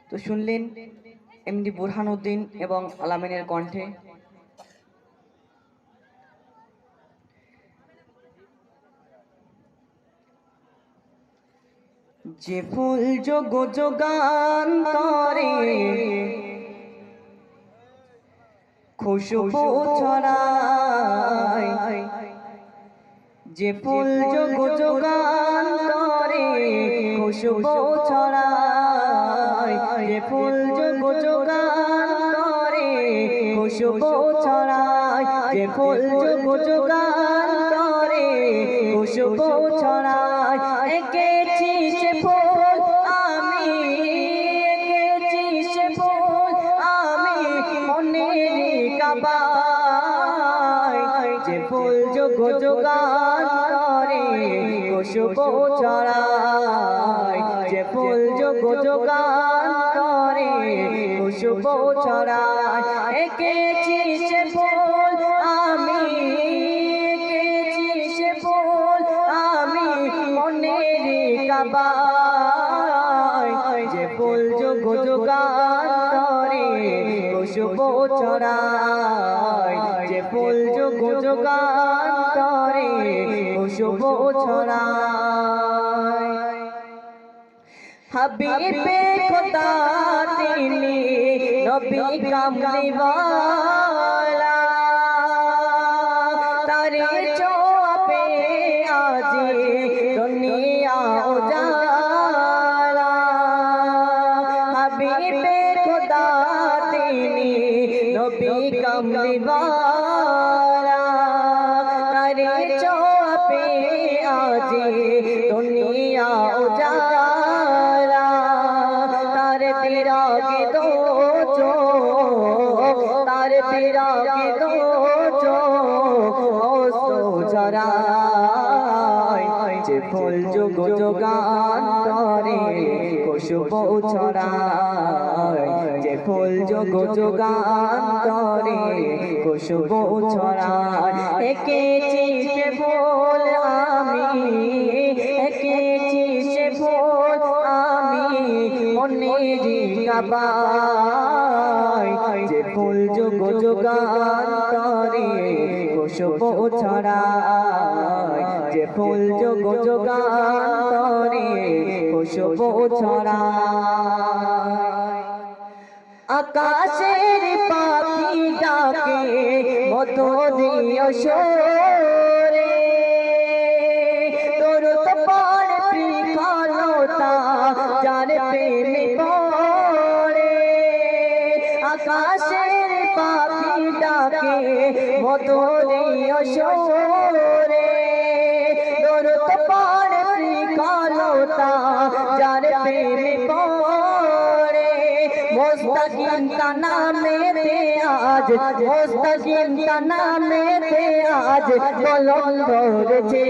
তো শুনলেন এমডি বুরহানুদ্দিন এবং আলামিনের কণ্ঠে। যে ফুল যোগ যোগান্তরে খুশবু ছড়ায়, যে ফুল যোগ যোগান্তরে খুশবু ছড়ায়, যে ফুল যোগ যোগান্তরে খুশবু ছড়ায়, যে ফুল যোগ যোগান্তরে খুশবু ছড়ায়। এঁকেছি সে ফুল আমি, এঁকেছি সে ফুল আমি মনের কাবায়, যে ফুল যোগ যোগান্তরে খুশবু ছড়ায়, যে ফুল যোগ যোগান্তরে খুশবু ছড়ায়। এঁকেছি সে ফুল আমি, এঁকেছি সে ফুল আমি মনের কাবায়, যে ফুল যোগ যোগান্তরে খুশবু ছড়ায়, যে ফুল যোগ যোগান্তরে খুশবু ছড়ায়। হাবিবে খোদা তিনি নবী কামলিওয়ালা, তারে ছোঁয়া পে আজি দুনিয়া উজালা। হাবিবে খোদা তিনি নবী কামলিওয়ালা, তারে ছোঁয়া পে আজি দুনিয়া উজালা। तारे तेरा के दो जो, तारे तेरा के दो जो सो ছড়ায়, যে ফুল যোগ যোগান্তরে খুশবু ছড়ায়, যে ফুল যোগ যোগান্তরে খুশবু ছড়ায়। এঁকেছি সে ফুল আমি, এঁকেছি সে ফুল আমি মনের কাবায়, যে ফুল যোগ যোগান্তরে খুশবু ছড়ায়, যে ফুল যোগ যোগান্তরে খুশবু ছড়ায়। আকাশের পাখি ডাকে মধুর সুরে, তোর তপার প্রিয়তা যার প্রেমে পড়ে। আকাশের পাখি ডাকে মধুর সুরে, তোর তপার প্রিয়তা যার প্রেমে পড়ে। मुस्तकीम का नाम थे आज, मुस्तकीम का नाम थे आज बुलंद होছে,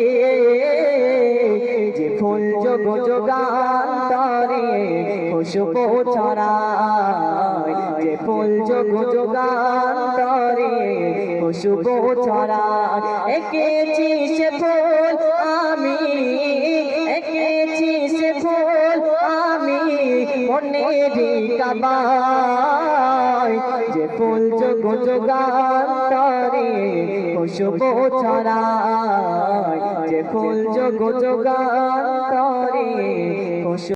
যে ফুল যোগ যোগান্তরে খুশবু ছড়ায়, যে ফুল যোগ যোগান্তরে খুশবু ছড়ায়। এঁকেছি সে ফুল আমি, এঁকেছি সে ফুল আমি মনের কাবায়, যে ফুল যোগ যোগান্তরে খুশবু ছড়ায়, যে ফুল যোগ যোগান্তরে